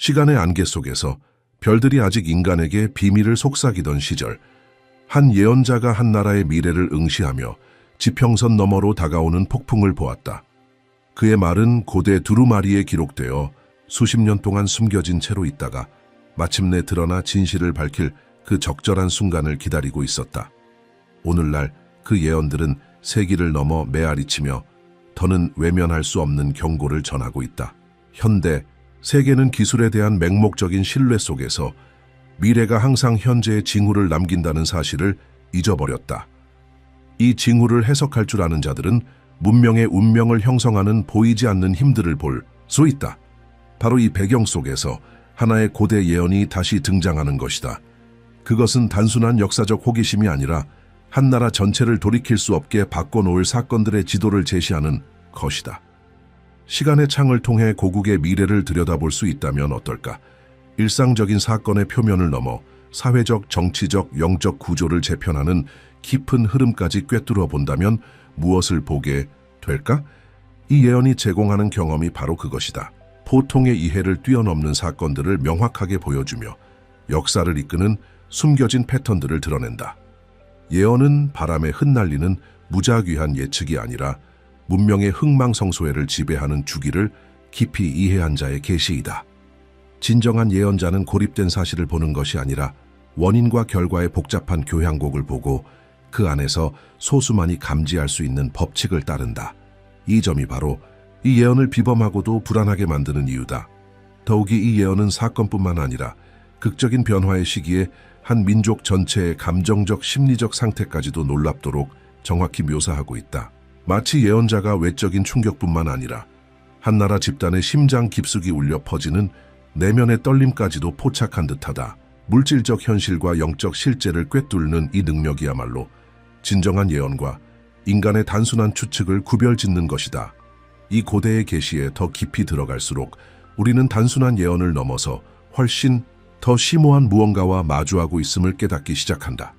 시간의 안개 속에서 별들이 아직 인간에게 비밀을 속삭이던 시절, 한 예언자가 한 나라의 미래를 응시하며 지평선 너머로 다가오는 폭풍을 보았다. 그의 말은 고대 두루마리에 기록되어 수십 년 동안 숨겨진 채로 있다가 마침내 드러나 진실을 밝힐 그 적절한 순간을 기다리고 있었다. 오늘날 그 예언들은 세기를 넘어 메아리치며 더는 외면할 수 없는 경고를 전하고 있다. 현대 세계는 기술에 대한 맹목적인 신뢰 속에서 미래가 항상 현재의 징후를 남긴다는 사실을 잊어버렸다. 이 징후를 해석할 줄 아는 자들은 문명의 운명을 형성하는 보이지 않는 힘들을 볼 수 있다. 바로 이 배경 속에서 하나의 고대 예언이 다시 등장하는 것이다. 그것은 단순한 역사적 호기심이 아니라 한 나라 전체를 돌이킬 수 없게 바꿔놓을 사건들의 지도를 제시하는 것이다. 시간의 창을 통해 고국의 미래를 들여다볼 수 있다면 어떨까? 일상적인 사건의 표면을 넘어 사회적, 정치적, 영적 구조를 재편하는 깊은 흐름까지 꿰뚫어 본다면 무엇을 보게 될까? 이 예언이 제공하는 경험이 바로 그것이다. 보통의 이해를 뛰어넘는 사건들을 명확하게 보여주며 역사를 이끄는 숨겨진 패턴들을 드러낸다. 예언은 바람에 흩날리는 무작위한 예측이 아니라 문명의 흥망성쇠를 지배하는 주기를 깊이 이해한 자의 계시이다. 진정한 예언자는 고립된 사실을 보는 것이 아니라 원인과 결과의 복잡한 교향곡을 보고 그 안에서 소수만이 감지할 수 있는 법칙을 따른다. 이 점이 바로 이 예언을 비범하고도 불안하게 만드는 이유다. 더욱이 이 예언은 사건뿐만 아니라 극적인 변화의 시기에 한 민족 전체의 감정적, 심리적 상태까지도 놀랍도록 정확히 묘사하고 있다. 마치 예언자가 외적인 충격뿐만 아니라 한 나라 집단의 심장 깊숙이 울려 퍼지는 내면의 떨림까지도 포착한 듯하다. 물질적 현실과 영적 실제를 꿰뚫는 이 능력이야말로 진정한 예언과 인간의 단순한 추측을 구별짓는 것이다. 이 고대의 계시에 더 깊이 들어갈수록 우리는 단순한 예언을 넘어서 훨씬 더 심오한 무언가와 마주하고 있음을 깨닫기 시작한다.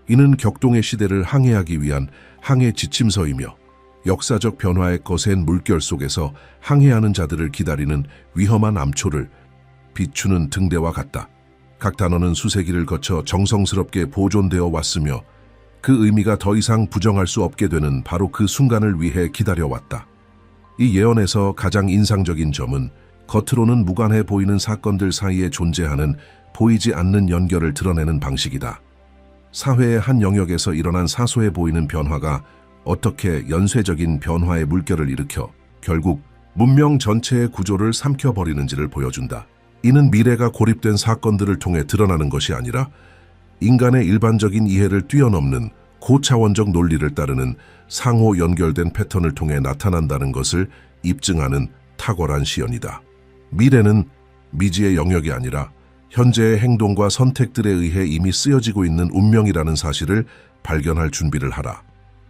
이는 격동의 시대를 항해하기 위한 항해 지침서이며 역사적 변화의 거센 물결 속에서 항해하는 자들을 기다리는 위험한 암초를 비추는 등대와 같다. 각 단어는 수세기를 거쳐 정성스럽게 보존되어 왔으며 그 의미가 더 이상 부정할 수 없게 되는 바로 그 순간을 위해 기다려왔다. 이 예언에서 가장 인상적인 점은 겉으로는 무관해 보이는 사건들 사이에 존재하는 보이지 않는 연결을 드러내는 방식이다. 사회의 한 영역에서 일어난 사소해 보이는 변화가 어떻게 연쇄적인 변화의 물결을 일으켜 결국 문명 전체의 구조를 삼켜버리는지를 보여준다. 이는 미래가 고립된 사건들을 통해 드러나는 것이 아니라 인간의 일반적인 이해를 뛰어넘는 고차원적 논리를 따르는 상호 연결된 패턴을 통해 나타난다는 것을 입증하는 탁월한 시연이다. 미래는 미지의 영역이 아니라 현재의 행동과 선택들에 의해 이미 쓰여지고 있는 운명이라는 사실을 발견할 준비를 하라.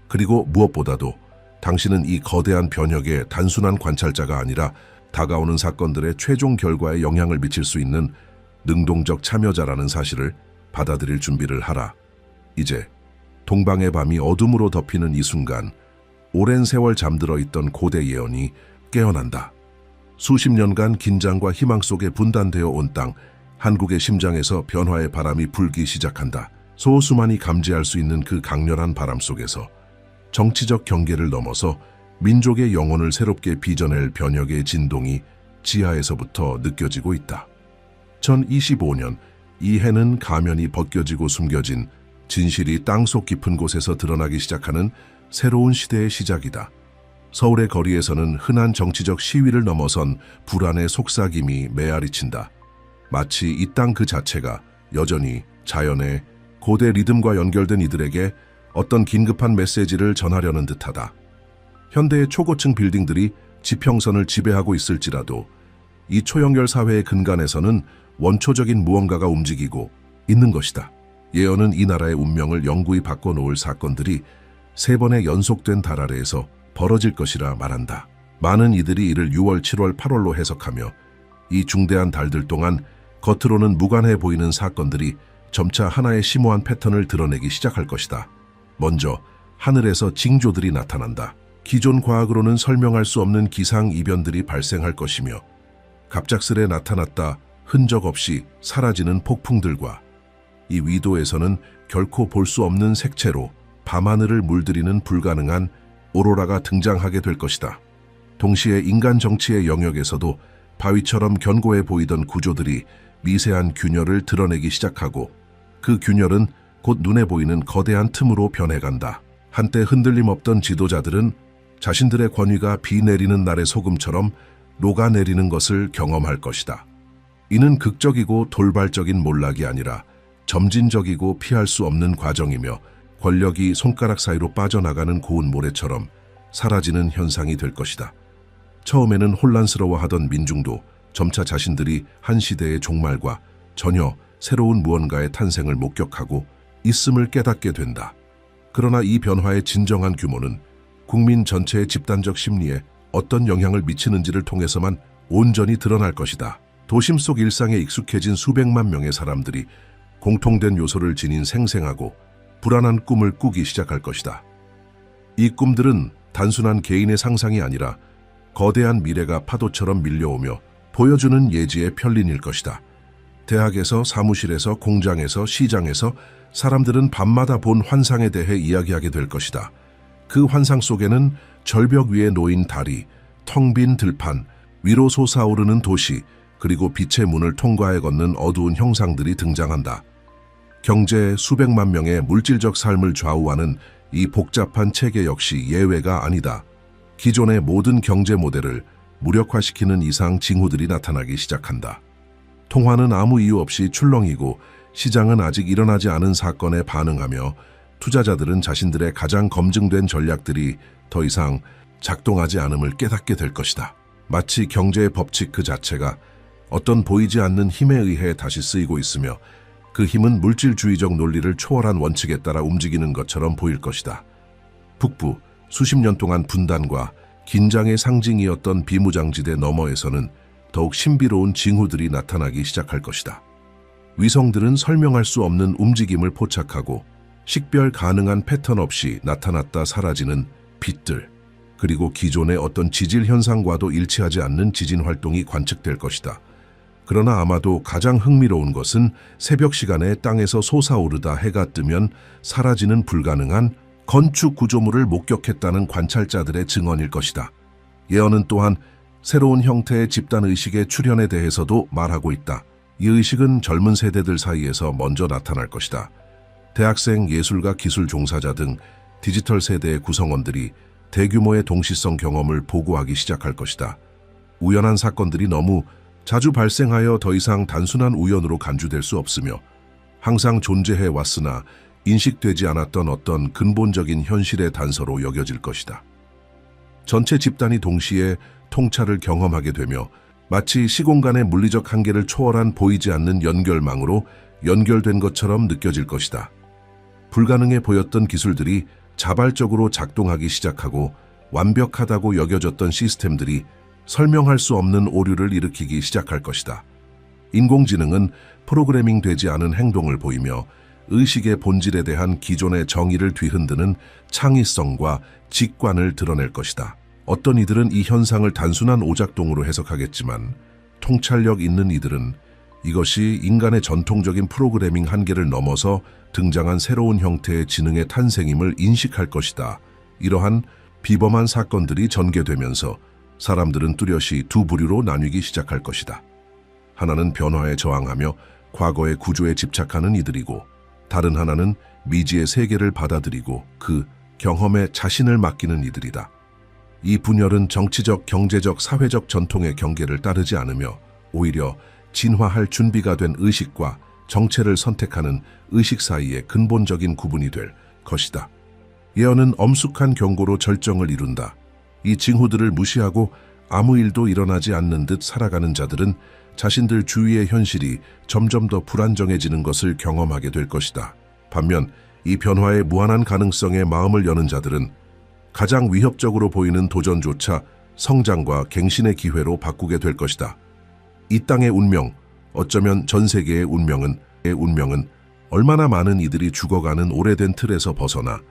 그리고 무엇보다도 당신은 이 거대한 변혁의 단순한 관찰자가 아니라 다가오는 사건들의 최종 결과에 영향을 미칠 수 있는 능동적 참여자라는 사실을 받아들일 준비를 하라. 이제 동방의 밤이 어둠으로 덮이는 이 순간 오랜 세월 잠들어 있던 고대 예언이 깨어난다. 수십 년간 긴장과 희망 속에 분단되어 온 땅, 한국의 심장에서 변화의 바람이 불기 시작한다. 소수만이 감지할 수 있는 그 강렬한 바람 속에서 정치적 경계를 넘어서 민족의 영혼을 새롭게 빚어낼 변혁의 진동이 지하에서부터 느껴지고 있다. 2025년 이 해는 가면이 벗겨지고 숨겨진 진실이 땅속 깊은 곳에서 드러나기 시작하는 새로운 시대의 시작이다. 서울의 거리에서는 흔한 정치적 시위를 넘어선 불안의 속삭임이 메아리친다. 마치 이 땅 그 자체가 여전히 자연의 고대 리듬과 연결된 이들에게 어떤 긴급한 메시지를 전하려는 듯하다. 현대의 초고층 빌딩들이 지평선을 지배하고 있을지라도 이 초연결 사회의 근간에서는 원초적인 무언가가 움직이고 있는 것이다. 예언은 이 나라의 운명을 영구히 바꿔놓을 사건들이 3번의 연속된 달 아래에서 벌어질 것이라 말한다. 많은 이들이 이를 6월, 7월, 8월로 해석하며 이 중대한 달들 동안 겉으로는 무관해 보이는 사건들이 점차 하나의 심오한 패턴을 드러내기 시작할 것이다. 먼저 하늘에서 징조들이 나타난다. 기존 과학으로는 설명할 수 없는 기상이변들이 발생할 것이며 갑작스레 나타났다 흔적 없이 사라지는 폭풍들과 이 위도에서는 결코 볼 수 없는 색채로 밤하늘을 물들이는 불가능한 오로라가 등장하게 될 것이다. 동시에 인간 정치의 영역에서도 바위처럼 견고해 보이던 구조들이 미세한 균열을 드러내기 시작하고 그 균열은 곧 눈에 보이는 거대한 틈으로 변해간다. 한때 흔들림 없던 지도자들은 자신들의 권위가 비 내리는 날의 소금처럼 녹아내리는 것을 경험할 것이다. 이는 극적이고 돌발적인 몰락이 아니라 점진적이고 피할 수 없는 과정이며 권력이 손가락 사이로 빠져나가는 고운 모래처럼 사라지는 현상이 될 것이다. 처음에는 혼란스러워하던 민중도 점차 자신들이 한 시대의 종말과 전혀 새로운 무언가의 탄생을 목격하고 있음을 깨닫게 된다. 그러나 이 변화의 진정한 규모는 국민 전체의 집단적 심리에 어떤 영향을 미치는지를 통해서만 온전히 드러날 것이다. 도심 속 일상에 익숙해진 수백만 명의 사람들이 공통된 요소를 지닌 생생하고 불안한 꿈을 꾸기 시작할 것이다. 이 꿈들은 단순한 개인의 상상이 아니라 거대한 미래가 파도처럼 밀려오며 보여주는 예지의 편린일 것이다. 대학에서, 사무실에서, 공장에서, 시장에서 사람들은 밤마다 본 환상에 대해 이야기하게 될 것이다. 그 환상 속에는 절벽 위에 놓인 다리, 텅 빈 들판, 위로 솟아오르는 도시, 그리고 빛의 문을 통과해 걷는 어두운 형상들이 등장한다. 경제 수백만 명의 물질적 삶을 좌우하는 이 복잡한 체계 역시 예외가 아니다. 기존의 모든 경제 모델을 무력화시키는 이상 징후들이 나타나기 시작한다. 통화는 아무 이유 없이 출렁이고 시장은 아직 일어나지 않은 사건에 반응하며 투자자들은 자신들의 가장 검증된 전략들이 더 이상 작동하지 않음을 깨닫게 될 것이다. 마치 경제의 법칙 그 자체가 어떤 보이지 않는 힘에 의해 다시 쓰이고 있으며 그 힘은 물질주의적 논리를 초월한 원칙에 따라 움직이는 것처럼 보일 것이다. 북부, 수십 년 동안 분단과 긴장의 상징이었던 비무장지대 너머에서는 더욱 신비로운 징후들이 나타나기 시작할 것이다. 위성들은 설명할 수 없는 움직임을 포착하고 식별 가능한 패턴 없이 나타났다 사라지는 빛들, 그리고 기존의 어떤 지질 현상과도 일치하지 않는 지진 활동이 관측될 것이다. 그러나 아마도 가장 흥미로운 것은 새벽 시간에 땅에서 솟아오르다 해가 뜨면 사라지는 불가능한 건축 구조물을 목격했다는 관찰자들의 증언일 것이다. 예언은 또한 새로운 형태의 집단의식의 출현에 대해서도 말하고 있다. 이 의식은 젊은 세대들 사이에서 먼저 나타날 것이다. 대학생, 예술가, 기술 종사자 등 디지털 세대의 구성원들이 대규모의 동시성 경험을 보고하기 시작할 것이다. 우연한 사건들이 너무 자주 발생하여 더 이상 단순한 우연으로 간주될 수 없으며 항상 존재해 왔으나 인식되지 않았던 어떤 근본적인 현실의 단서로 여겨질 것이다. 전체 집단이 동시에 통찰을 경험하게 되며 마치 시공간의 물리적 한계를 초월한 보이지 않는 연결망으로 연결된 것처럼 느껴질 것이다. 불가능해 보였던 기술들이 자발적으로 작동하기 시작하고 완벽하다고 여겨졌던 시스템들이 설명할 수 없는 오류를 일으키기 시작할 것이다. 인공지능은 프로그래밍 되지 않은 행동을 보이며 의식의 본질에 대한 기존의 정의를 뒤흔드는 창의성과 직관을 드러낼 것이다. 어떤 이들은 이 현상을 단순한 오작동으로 해석하겠지만 통찰력 있는 이들은 이것이 인간의 전통적인 프로그래밍 한계를 넘어서 등장한 새로운 형태의 지능의 탄생임을 인식할 것이다. 이러한 비범한 사건들이 전개되면서 사람들은 뚜렷이 두 부류로 나뉘기 시작할 것이다. 하나는 변화에 저항하며 과거의 구조에 집착하는 이들이고 다른 하나는 미지의 세계를 받아들이고 그 경험에 자신을 맡기는 이들이다. 이 분열은 정치적, 경제적, 사회적 전통의 경계를 따르지 않으며 오히려 진화할 준비가 된 의식과 정체를 선택하는 의식 사이의 근본적인 구분이 될 것이다. 예언은 엄숙한 경고로 절정을 이룬다. 이 징후들을 무시하고 아무 일도 일어나지 않는 듯 살아가는 자들은 자신들 주위의 현실이 점점 더 불안정해지는 것을 경험하게 될 것이다. 반면 이 변화의 무한한 가능성에 마음을 여는 자들은 가장 위협적으로 보이는 도전조차 성장과 갱신의 기회로 바꾸게 될 것이다. 이 땅의 운명, 어쩌면 전 세계의 운명은 얼마나 많은 이들이 죽어가는 오래된 틀에서 벗어나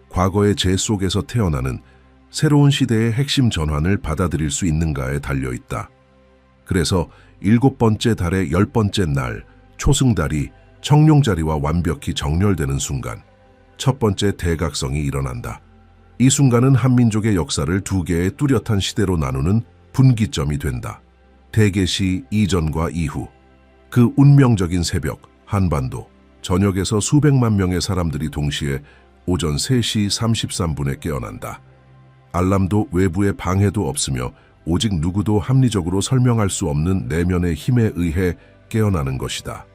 과거의 죄 속에서 태어나는 새로운 시대의 핵심 전환을 받아들일 수 있는가에 달려있다. 그래서 7번째 달의 10번째 날 초승달이 청룡자리와 완벽히 정렬되는 순간 첫 번째 대각성이 일어난다. 이 순간은 한민족의 역사를 두 개의 뚜렷한 시대로 나누는 분기점이 된다. 대개시 이전과 이후. 그 운명적인 새벽, 한반도, 전역에서 수백만 명의 사람들이 동시에 오전 3시 33분에 깨어난다. 알람도 외부의 방해도 없으며 오직 누구도 합리적으로 설명할 수 없는 내면의 힘에 의해 깨어나는 것이다.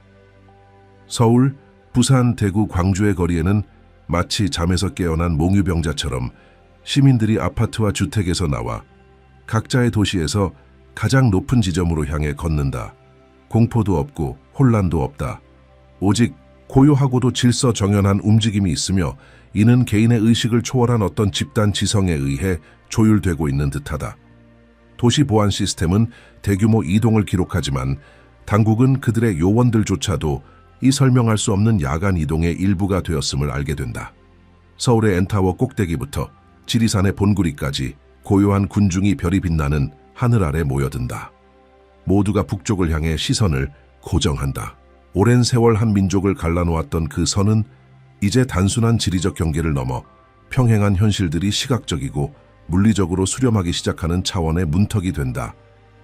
서울, 부산, 대구, 광주의 거리에는 마치 잠에서 깨어난 몽유병자처럼 시민들이 아파트와 주택에서 나와 각자의 도시에서 가장 높은 지점으로 향해 걷는다. 공포도 없고 혼란도 없다. 오직 고요하고도 질서정연한 움직임이 있으며 이는 개인의 의식을 초월한 어떤 집단 지성에 의해 조율되고 있는 듯하다. 도시 보안 시스템은 대규모 이동을 기록하지만 당국은 그들의 요원들조차도 이 설명할 수 없는 야간 이동의 일부가 되었음을 알게 된다. 서울의 N타워 꼭대기부터 지리산의 본구리까지 고요한 군중이 별이 빛나는 하늘 아래 모여든다. 모두가 북쪽을 향해 시선을 고정한다. 오랜 세월 한 민족을 갈라놓았던 그 선은 이제 단순한 지리적 경계를 넘어 평행한 현실들이 시각적이고 물리적으로 수렴하기 시작하는 차원의 문턱이 된다.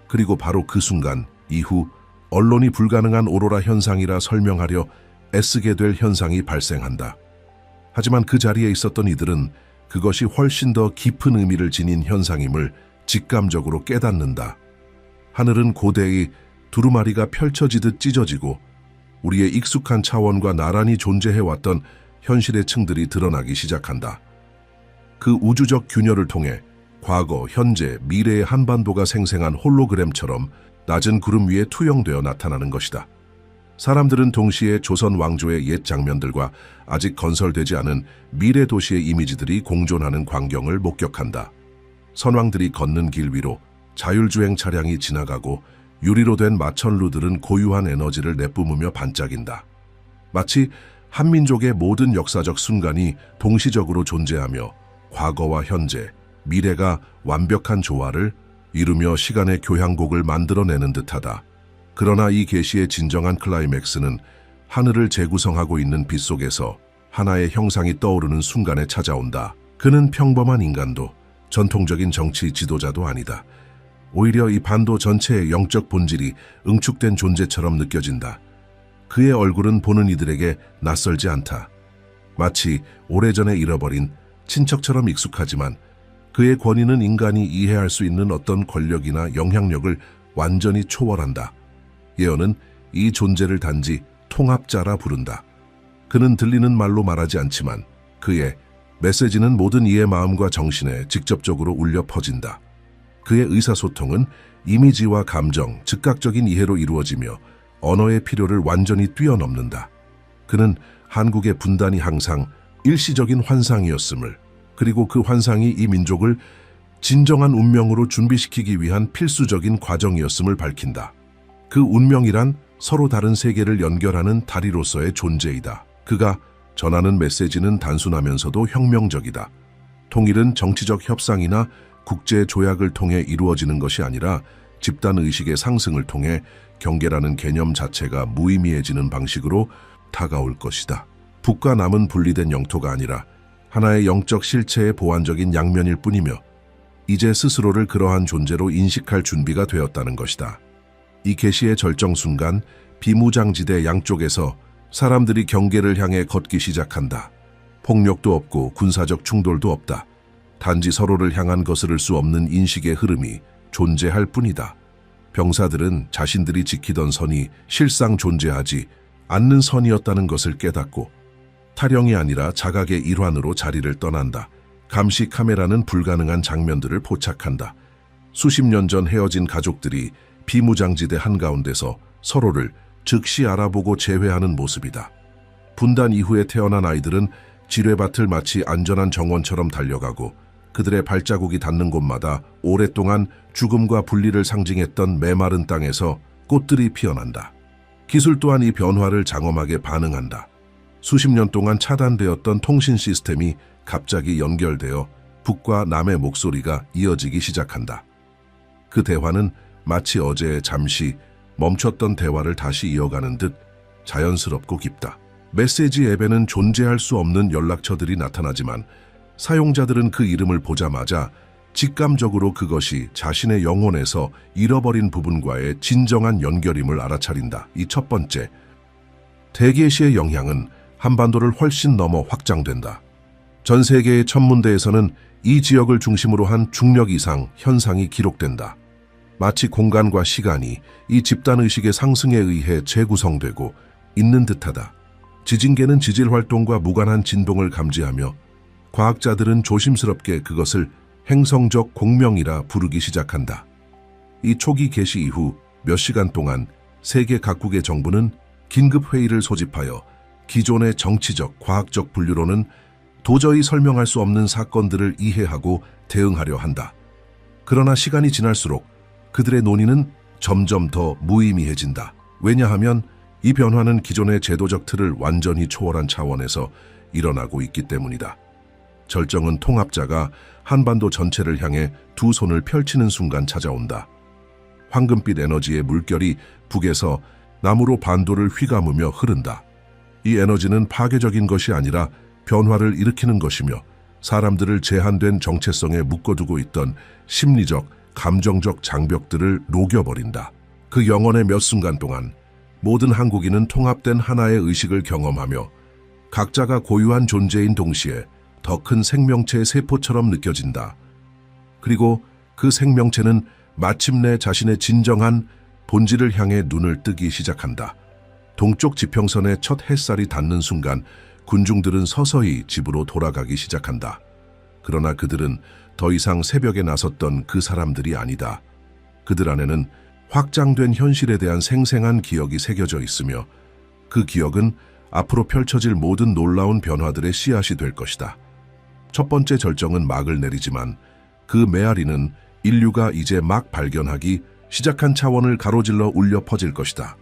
그리고 바로 그 순간 이후 언론이 불가능한 오로라 현상이라 설명하려 애쓰게 될 현상이 발생한다. 하지만 그 자리에 있었던 이들은 그것이 훨씬 더 깊은 의미를 지닌 현상임을 직감적으로 깨닫는다. 하늘은 고대의 두루마리가 펼쳐지듯 찢어지고 우리의 익숙한 차원과 나란히 존재해왔던 현실의 층들이 드러나기 시작한다. 그 우주적 균열을 통해 과거, 현재, 미래의 한반도가 생생한 홀로그램처럼 낮은 구름 위에 투영되어 나타나는 것이다. 사람들은 동시에 조선 왕조의 옛 장면들과 아직 건설되지 않은 미래 도시의 이미지들이 공존하는 광경을 목격한다. 선왕들이 걷는 길 위로 자율주행 차량이 지나가고 유리로 된 마천루들은 고유한 에너지를 내뿜으며 반짝인다. 마치 한민족의 모든 역사적 순간이 동시적으로 존재하며 과거와 현재, 미래가 완벽한 조화를 이루며 시간의 교향곡을 만들어내는 듯하다. 그러나 이 계시의 진정한 클라이맥스는 하늘을 재구성하고 있는 빛 속에서 하나의 형상이 떠오르는 순간에 찾아온다. 그는 평범한 인간도 전통적인 정치 지도자도 아니다. 오히려 이 반도 전체의 영적 본질이 응축된 존재처럼 느껴진다. 그의 얼굴은 보는 이들에게 낯설지 않다. 마치 오래전에 잃어버린 친척처럼 익숙하지만 그의 권위는 인간이 이해할 수 있는 어떤 권력이나 영향력을 완전히 초월한다. 예언은 이 존재를 단지 통합자라 부른다. 그는 들리는 말로 말하지 않지만 그의 메시지는 모든 이의 마음과 정신에 직접적으로 울려 퍼진다. 그의 의사소통은 이미지와 감정, 즉각적인 이해로 이루어지며 언어의 필요를 완전히 뛰어넘는다. 그는 한국의 분단이 항상 일시적인 환상이었음을, 그리고 그 환상이 이 민족을 진정한 운명으로 준비시키기 위한 필수적인 과정이었음을 밝힌다. 그 운명이란 서로 다른 세계를 연결하는 다리로서의 존재이다. 그가 전하는 메시지는 단순하면서도 혁명적이다. 통일은 정치적 협상이나 국제 조약을 통해 이루어지는 것이 아니라 집단의식의 상승을 통해 경계라는 개념 자체가 무의미해지는 방식으로 다가올 것이다. 북과 남은 분리된 영토가 아니라 하나의 영적 실체의 보완적인 양면일 뿐이며 이제 스스로를 그러한 존재로 인식할 준비가 되었다는 것이다. 이 계시의 절정 순간 비무장지대 양쪽에서 사람들이 경계를 향해 걷기 시작한다. 폭력도 없고 군사적 충돌도 없다. 단지 서로를 향한 거스를 수 없는 인식의 흐름이 존재할 뿐이다. 병사들은 자신들이 지키던 선이 실상 존재하지 않는 선이었다는 것을 깨닫고 타령이 아니라 자각의 일환으로 자리를 떠난다. 감시 카메라는 불가능한 장면들을 포착한다. 수십 년 전 헤어진 가족들이 비무장지대 한가운데서 서로를 즉시 알아보고 재회하는 모습이다. 분단 이후에 태어난 아이들은 지뢰밭을 마치 안전한 정원처럼 달려가고 그들의 발자국이 닿는 곳마다 오랫동안 죽음과 분리를 상징했던 메마른 땅에서 꽃들이 피어난다. 기술 또한 이 변화를 장엄하게 반응한다. 수십 년 동안 차단되었던 통신 시스템이 갑자기 연결되어 북과 남의 목소리가 이어지기 시작한다. 그 대화는 마치 어제 잠시 멈췄던 대화를 다시 이어가는 듯 자연스럽고 깊다. 메시지 앱에는 존재할 수 없는 연락처들이 나타나지만 사용자들은 그 이름을 보자마자 직감적으로 그것이 자신의 영혼에서 잃어버린 부분과의 진정한 연결임을 알아차린다. 이 첫 번째, 대계시의 영향은 한반도를 훨씬 넘어 확장된다. 전 세계의 천문대에서는 이 지역을 중심으로 한 중력 이상 현상이 기록된다. 마치 공간과 시간이 이 집단의식의 상승에 의해 재구성되고 있는 듯하다. 지진계는 지질 활동과 무관한 진동을 감지하며 과학자들은 조심스럽게 그것을 행성적 공명이라 부르기 시작한다. 이 초기 개시 이후 몇 시간 동안 세계 각국의 정부는 긴급 회의를 소집하여 기존의 정치적, 과학적 분류로는 도저히 설명할 수 없는 사건들을 이해하고 대응하려 한다. 그러나 시간이 지날수록 그들의 논의는 점점 더 무의미해진다. 왜냐하면 이 변화는 기존의 제도적 틀을 완전히 초월한 차원에서 일어나고 있기 때문이다. 절정은 통합자가 한반도 전체를 향해 두 손을 펼치는 순간 찾아온다. 황금빛 에너지의 물결이 북에서 남으로 반도를 휘감으며 흐른다. 이 에너지는 파괴적인 것이 아니라 변화를 일으키는 것이며 사람들을 제한된 정체성에 묶어두고 있던 심리적, 감정적 장벽들을 녹여버린다. 그 영혼의 몇 순간 동안 모든 한국인은 통합된 하나의 의식을 경험하며 각자가 고유한 존재인 동시에 더 큰 생명체의 세포처럼 느껴진다. 그리고 그 생명체는 마침내 자신의 진정한 본질을 향해 눈을 뜨기 시작한다. 동쪽 지평선에 첫 햇살이 닿는 순간 군중들은 서서히 집으로 돌아가기 시작한다. 그러나 그들은 더 이상 새벽에 나섰던 그 사람들이 아니다. 그들 안에는 확장된 현실에 대한 생생한 기억이 새겨져 있으며 그 기억은 앞으로 펼쳐질 모든 놀라운 변화들의 씨앗이 될 것이다. 첫 번째 절정은 막을 내리지만 그 메아리는 인류가 이제 막 발견하기 시작한 차원을 가로질러 울려 퍼질 것이다.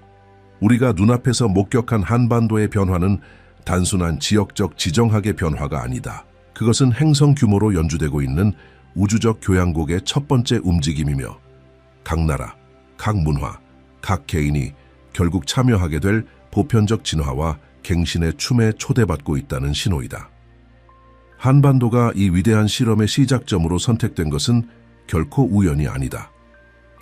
우리가 눈앞에서 목격한 한반도의 변화는 단순한 지역적 지정학의 변화가 아니다. 그것은 행성 규모로 연주되고 있는 우주적 교향곡의 첫 번째 움직임이며 각 나라, 각 문화, 각 개인이 결국 참여하게 될 보편적 진화와 갱신의 춤에 초대받고 있다는 신호이다. 한반도가 이 위대한 실험의 시작점으로 선택된 것은 결코 우연이 아니다.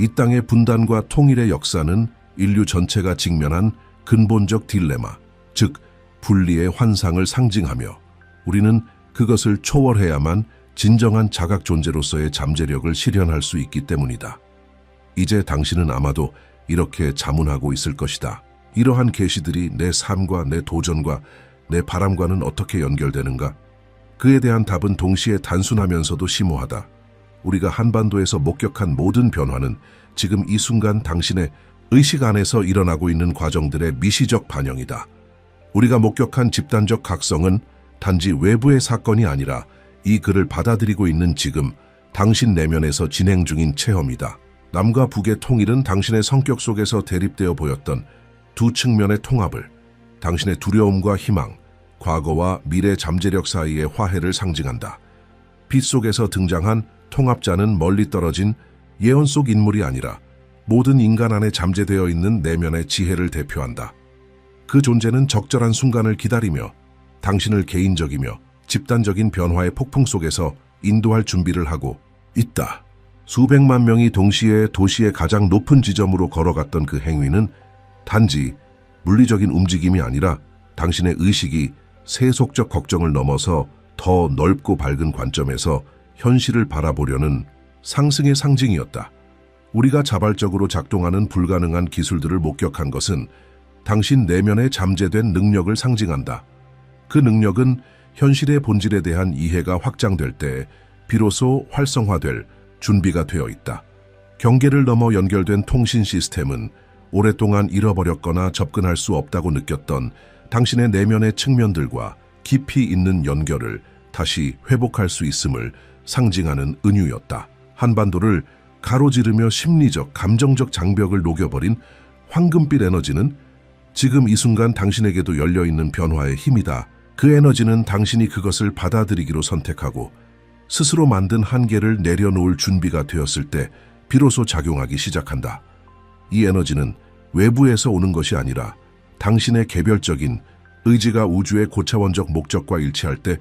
이 땅의 분단과 통일의 역사는 인류 전체가 직면한 근본적 딜레마, 즉 분리의 환상을 상징하며 우리는 그것을 초월해야만 진정한 자각 존재로서의 잠재력을 실현할 수 있기 때문이다. 이제 당신은 아마도 이렇게 자문하고 있을 것이다. 이러한 계시들이 내 삶과 내 도전과 내 바람과는 어떻게 연결되는가? 그에 대한 답은 동시에 단순하면서도 심오하다. 우리가 한반도에서 목격한 모든 변화는 지금 이 순간 당신의 의식 안에서 일어나고 있는 과정들의 미시적 반영이다. 우리가 목격한 집단적 각성은 단지 외부의 사건이 아니라 이 글을 받아들이고 있는 지금 당신 내면에서 진행 중인 체험이다. 남과 북의 통일은 당신의 성격 속에서 대립되어 보였던 두 측면의 통합을, 당신의 두려움과 희망, 과거와 미래 잠재력 사이의 화해를 상징한다. 빛 속에서 등장한 통합자는 멀리 떨어진 예언 속 인물이 아니라 모든 인간 안에 잠재되어 있는 내면의 지혜를 대표한다. 그 존재는 적절한 순간을 기다리며 당신을 개인적이며 집단적인 변화의 폭풍 속에서 인도할 준비를 하고 있다. 수백만 명이 동시에 도시의 가장 높은 지점으로 걸어갔던 그 행위는 단지 물리적인 움직임이 아니라 당신의 의식이 세속적 걱정을 넘어서 더 넓고 밝은 관점에서 현실을 바라보려는 상승의 상징이었다. 우리가 자발적으로 작동하는 불가능한 기술들을 목격한 것은 당신 내면에 잠재된 능력을 상징한다. 그 능력은 현실의 본질에 대한 이해가 확장될 때 비로소 활성화될 준비가 되어 있다. 경계를 넘어 연결된 통신 시스템은 오랫동안 잃어버렸거나 접근할 수 없다고 느꼈던 당신의 내면의 측면들과 깊이 있는 연결을 다시 회복할 수 있음을 상징하는 은유였다. 한반도를 가로지르며 심리적, 감정적 장벽을 녹여버린 황금빛 에너지는 지금 이 순간 당신에게도 열려있는 변화의 힘이다. 그 에너지는 당신이 그것을 받아들이기로 선택하고 스스로 만든 한계를 내려놓을 준비가 되었을 때 비로소 작용하기 시작한다. 이 에너지는 외부에서 오는 것이 아니라 당신의 개별적인 의지가 우주의 고차원적 목적과 일치할 때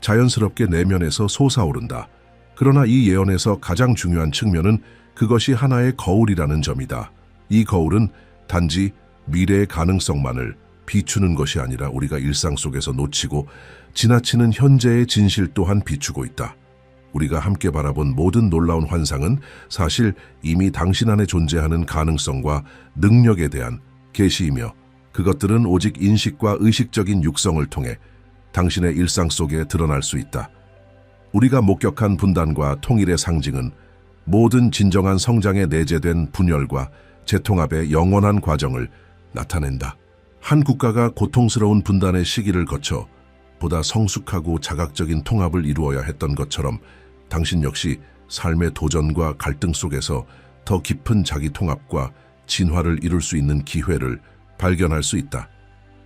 자연스럽게 내면에서 솟아오른다. 그러나 이 예언에서 가장 중요한 측면은 그것이 하나의 거울이라는 점이다. 이 거울은 단지 미래의 가능성만을 비추는 것이 아니라 우리가 일상 속에서 놓치고 지나치는 현재의 진실 또한 비추고 있다. 우리가 함께 바라본 모든 놀라운 환상은 사실 이미 당신 안에 존재하는 가능성과 능력에 대한 계시이며 그것들은 오직 인식과 의식적인 육성을 통해 당신의 일상 속에 드러날 수 있다. 우리가 목격한 분단과 통일의 상징은 모든 진정한 성장에 내재된 분열과 재통합의 영원한 과정을 나타낸다. 한 국가가 고통스러운 분단의 시기를 거쳐 보다 성숙하고 자각적인 통합을 이루어야 했던 것처럼 당신 역시 삶의 도전과 갈등 속에서 더 깊은 자기 통합과 진화를 이룰 수 있는 기회를 발견할 수 있다.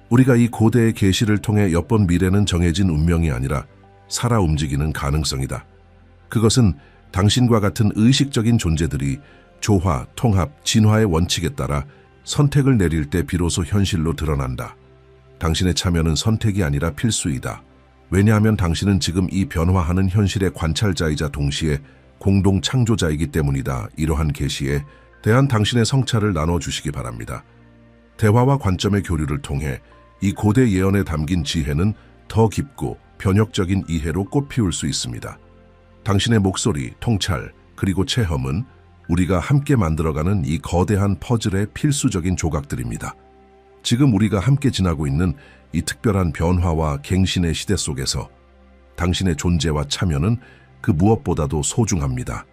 우리가 이 고대의 계시를 통해 엿본 미래는 정해진 운명이 아니라 살아 움직이는 가능성이다. 그것은 당신과 같은 의식적인 존재들이 조화, 통합, 진화의 원칙에 따라 선택을 내릴 때 비로소 현실로 드러난다. 당신의 참여는 선택이 아니라 필수이다. 왜냐하면 당신은 지금 이 변화하는 현실의 관찰자이자 동시에 공동 창조자이기 때문이다. 이러한 계시에 대한 당신의 성찰을 나눠주시기 바랍니다. 대화와 관점의 교류를 통해 이 고대 예언에 담긴 지혜는 더 깊고 변혁적인 이해로 꽃피울 수 있습니다. 당신의 목소리, 통찰, 그리고 체험은 우리가 함께 만들어가는 이 거대한 퍼즐의 필수적인 조각들입니다. 지금 우리가 함께 지나고 있는 이 특별한 변화와 갱신의 시대 속에서 당신의 존재와 참여는 그 무엇보다도 소중합니다.